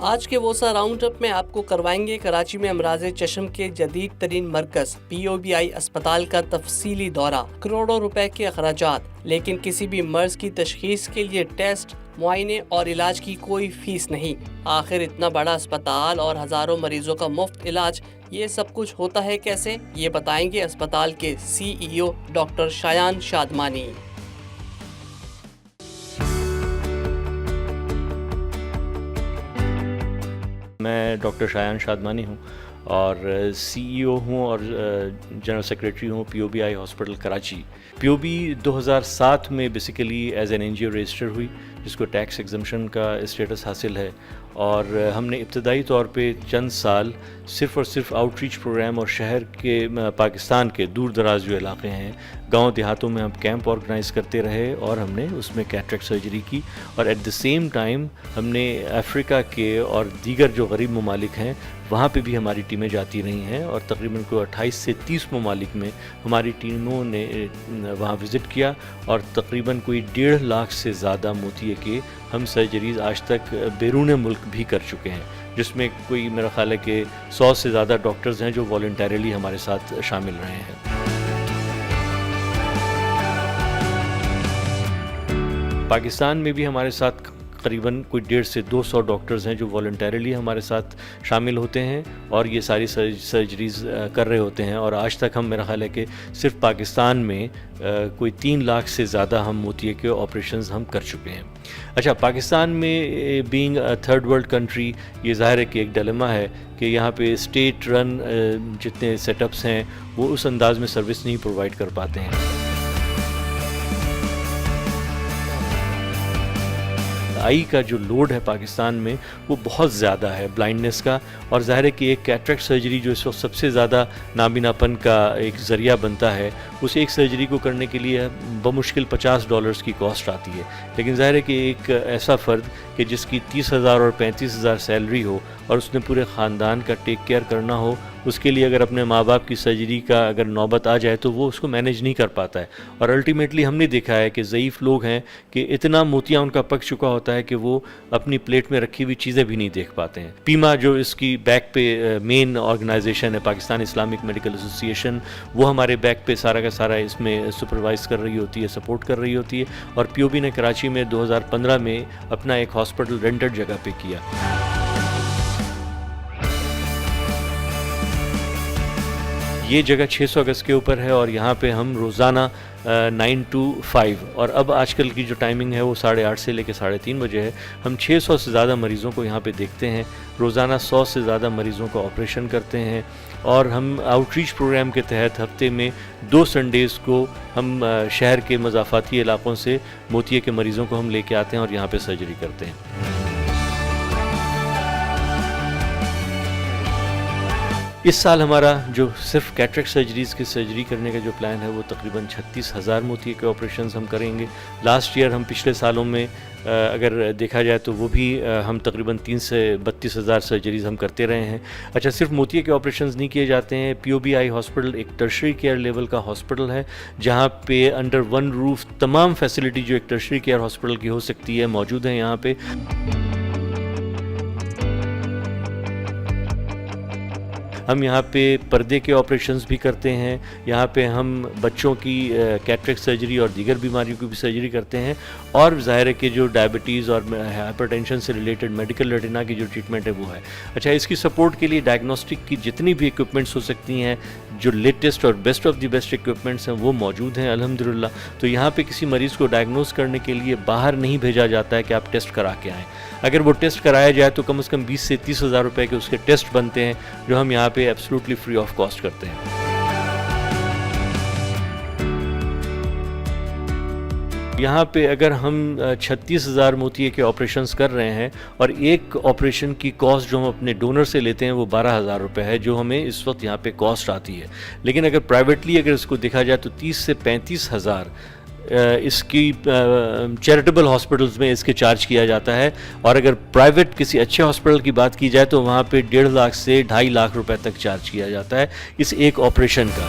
آج کے ووسا round up میں آپ کو کروائیں گے کراچی میں امراض چشم کے جدید ترین مرکز POBI اسپتال کا تفصیلی دورہ، کروڑوں روپے کے اخراجات، لیکن کسی بھی مرض کی تشخیص کے لیے ٹیسٹ، معائنے اور علاج کی کوئی فیس نہیں۔ آخر اتنا بڑا اسپتال اور ہزاروں مریضوں کا مفت علاج، یہ سب کچھ ہوتا ہے کیسے؟ یہ بتائیں گے اسپتال کے CEO ڈاکٹر شایان شادمانی۔ میں ڈاکٹر شایان شادمانی ہوں اور CEO ہوں اور جنرل سیکریٹری ہوں POBI ہاسپٹل کراچی۔ POB 2007 میں basically as an NGO register ہوئی، جس کو ٹیکس ایگزمپشن کا اسٹیٹس حاصل ہے، اور ہم نے ابتدائی طور پہ چند سال صرف اور صرف آؤٹ ریچ پروگرام اور شہر کے پاکستان کے دور دراز جو علاقے ہیں، گاؤں دیہاتوں میں ہم کیمپ آرگنائز کرتے رہے اور ہم نے اس میں کیٹریکٹ سرجری کی، اور ایٹ دا سیم ٹائم ہم نے افریقہ کے اور دیگر جو غریب ممالک ہیں وہاں پہ بھی ہماری ٹیمیں جاتی رہی ہیں، اور تقریباً کوئی 28 سے 30 ممالک میں ہماری ٹیموں نے وہاں وزٹ کیا، اور تقریباً کوئی 1.5 لاکھ سے زیادہ موتیے کے ہم سرجریز آج تک بیرون ملک بھی کر چکے ہیں، جس میں کوئی میرا خیال ہے کہ 100 سے زیادہ ڈاکٹرز ہیں جو والنٹیرلی ہمارے ساتھ شامل رہے ہیں۔ پاکستان میں بھی ہمارے ساتھ قریباً کوئی 150 سے 200 ڈاکٹرز ہیں جو والنٹیرلی ہمارے ساتھ شامل ہوتے ہیں اور یہ ساری سرجریز کر رہے ہوتے ہیں، اور آج تک ہم میرا خیال ہے کہ صرف پاکستان میں کوئی 3 لاکھ سے زیادہ ہم موتیے کے آپریشنز ہم کر چکے ہیں۔ اچھا، پاکستان میں بینگ تھرڈ ورلڈ کنٹری، یہ ظاہر ہے کہ ایک ڈیلیما ہے کہ یہاں پہ اسٹیٹ رن جتنے سیٹ اپس ہیں وہ اس انداز میں سروس نہیں پرووائڈ کر پاتے ہیں۔ آئی کا جو لوڈ ہے پاکستان میں وہ بہت زیادہ ہے بلائنڈنس کا، اور ظاہر ہے کہ ایک کیٹریکٹ سرجری جو اس وقت سب سے زیادہ نابیناپن کا ایک ذریعہ بنتا ہے، اس ایک سرجری کو کرنے کے لیے بمشکل $50 کی کاسٹ آتی ہے، لیکن ظاہر ہے کہ ایک ایسا فرد کہ جس کی 30,000 اور 35,000 سیلری ہو اور اس نے پورے خاندان کا ٹیک کیئر کرنا ہو، اس کے لیے اگر اپنے ماں باپ کی سرجری کا اگر نوبت آ جائے تو وہ اس کو مینیج نہیں کر پاتا ہے، اور الٹیمیٹلی ہم نے دیکھا ہے کہ ضعیف لوگ ہیں کہ اتنا موتیاں ان کا پک چکا ہوتا ہے کہ وہ اپنی پلیٹ میں رکھی ہوئی چیزیں بھی نہیں دیکھ پاتے ہیں۔ پیما جو اس کی بیک پہ مین آرگنائزیشن ہے، پاکستان اسلامک میڈیکل ایسوسی ایشن، وہ ہمارے بیک پہ سارا کا سارا اس میں سپروائز کر رہی ہوتی ہے، سپورٹ کر رہی ہوتی ہے، اور POB نے کراچی میں 2015 میں اپنا ایک ہاسپٹل رینٹڈ جگہ پہ کیا۔ یہ جگہ 600 گز کے اوپر ہے، اور یہاں پہ ہم روزانہ 9 to 5، اور اب آج کل کی جو ٹائمنگ ہے وہ 8:30 سے لے کے 3:30 بجے ہے، ہم 600 سے زیادہ مریضوں کو یہاں پہ دیکھتے ہیں، روزانہ 100 سے زیادہ مریضوں کا آپریشن کرتے ہیں، اور ہم آؤٹ ریچ پروگرام کے تحت ہفتے میں 2 سنڈیز کو ہم شہر کے مضافاتی علاقوں سے موتیے کے مریضوں کو ہم لے کے آتے ہیں اور یہاں پہ سرجری کرتے ہیں۔ اس سال ہمارا جو صرف کیٹریکٹ سرجریز کی سرجری کرنے کا جو پلان ہے وہ تقریباً 36,000 موتیے کے آپریشنز ہم کریں گے۔ لاسٹ ایئر ہم پچھلے سالوں میں اگر دیکھا جائے تو وہ بھی ہم تقریباً 3 سے 32,000 سرجریز ہم کرتے رہے ہیں۔ اچھا، صرف موتیے کے آپریشنز نہیں کیے جاتے ہیں، POBI ہاسپٹل ایک ٹرشری کیئر لیول کا ہاسپٹل ہے، جہاں پہ انڈر ون روف تمام فیسلٹی جو ایک ٹرشری کیئر ہاسپٹل کی ہو سکتی ہے موجود ہیں یہاں پہ۔ ہم یہاں پہ پردے کے آپریشنز بھی کرتے ہیں، یہاں پہ ہم بچوں کی کیٹریکٹ سرجری اور دیگر بیماریوں کی بھی سرجری کرتے ہیں، اور ظاہر ہے کہ جو ڈائبٹیز اور ہائپر ٹینشن سے ریلیٹڈ میڈیکل ریٹینا کی جو ٹریٹمنٹ ہے وہ ہے۔ اچھا، اس کی سپورٹ کے لیے ڈائگنوسٹک کی جتنی بھی اکوپمنٹس ہو سکتی ہیں، جو لیٹسٹ اور best of the best equipments ہیں وہ موجود ہیں الحمدللہ۔ تو یہاں پہ کسی مریض کو ڈائگنوز کرنے کے لیے باہر نہیں بھیجا جاتا ہے کہ آپ ٹیسٹ کرا کے آئیں، اگر وہ ٹیسٹ کرایا جائے تو کم از کم 20 سے 30,000 روپے کے اس کے ٹیسٹ بنتے ہیں، جو ہم یہاں پہ ایبسلوٹلی فری آف کاسٹ کرتے ہیں۔ یہاں پہ اگر ہم 36,000 موتیے کے آپریشنز کر رہے ہیں، اور ایک آپریشن کی کاسٹ جو ہم اپنے ڈونر سے لیتے ہیں وہ 12,000 روپے ہے، جو ہمیں اس وقت یہاں پہ کاسٹ آتی ہے، لیکن اگر پرائیویٹلی اگر اس کو دیکھا جائے تو 30 سے 35,000 اس کی چیریٹیبل ہاسپٹلز میں اس کے چارج کیا جاتا ہے، اور اگر پرائیویٹ کسی اچھے ہاسپٹل کی بات کی جائے تو وہاں پہ 1.5 لاکھ سے 2.5 لاکھ روپے تک چارج کیا جاتا ہے اس ایک آپریشن کا۔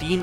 3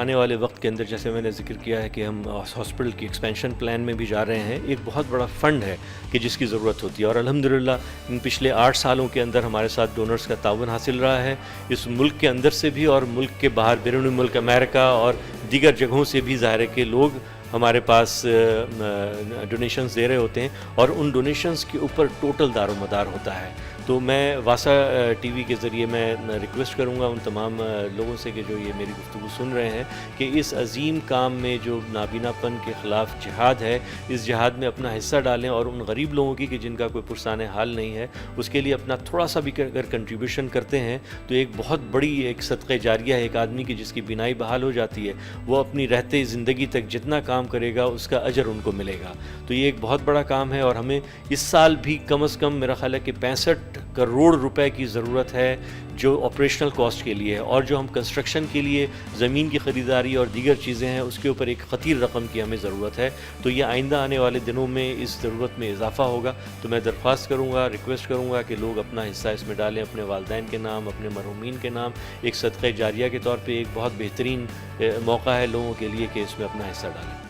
آنے والے وقت کے اندر جیسے میں نے ذکر کیا ہے کہ ہم ہاسپٹل کی ایکسپینشن پلان میں بھی جا رہے ہیں، ایک بہت بڑا فنڈ ہے کہ جس کی ضرورت ہوتی ہے، اور الحمدللہ ان پچھلے 8 سالوں کے اندر ہمارے ساتھ ڈونرز کا تعاون حاصل رہا ہے، اس ملک کے اندر سے بھی اور ملک کے باہر بیرون ملک امریکہ اور دیگر جگہوں سے بھی ظاہر ہے کہ لوگ ہمارے پاس ڈونیشنز دے رہے ہوتے ہیں، اور ان ڈونیشنز کے اوپر ٹوٹل دار و مدار ہوتا ہے۔ تو میں واسا ٹی وی کے ذریعے میں ریکویسٹ کروں گا ان تمام لوگوں سے کہ جو یہ میری گفتگو سن رہے ہیں کہ اس عظیم کام میں جو نابینا پن کے خلاف جہاد ہے، اس جہاد میں اپنا حصہ ڈالیں، اور ان غریب لوگوں کی کہ جن کا کوئی پرسان حال نہیں ہے اس کے لیے اپنا تھوڑا سا بھی اگر کنٹریبیوشن کرتے ہیں تو ایک بہت بڑی ایک صدقہ جاریہ ہے۔ ایک آدمی کی جس کی بینائی بحال ہو جاتی ہے، وہ اپنی رہتے زندگی تک جتنا کام کرے گا اس کا اجر ان کو ملے گا۔ تو یہ ایک بہت بڑا کام ہے، اور ہمیں اس سال بھی کم از کم میرا خیال ہے کہ 65 کروڑ روپے کی ضرورت ہے جو آپریشنل کاسٹ کے لیے ہے، اور جو ہم کنسٹرکشن کے لیے زمین کی خریداری اور دیگر چیزیں ہیں اس کے اوپر ایک خطیر رقم کی ہمیں ضرورت ہے۔ تو یہ آئندہ آنے والے دنوں میں اس ضرورت میں اضافہ ہوگا۔ تو میں درخواست کروں گا، ریکویسٹ کروں گا کہ لوگ اپنا حصہ اس میں ڈالیں، اپنے والدین کے نام، اپنے مرحومین کے نام، ایک صدقہ جاریہ کے طور پہ ایک بہت بہترین موقع ہے لوگوں کے لیے کہ اس میں اپنا حصہ ڈالیں۔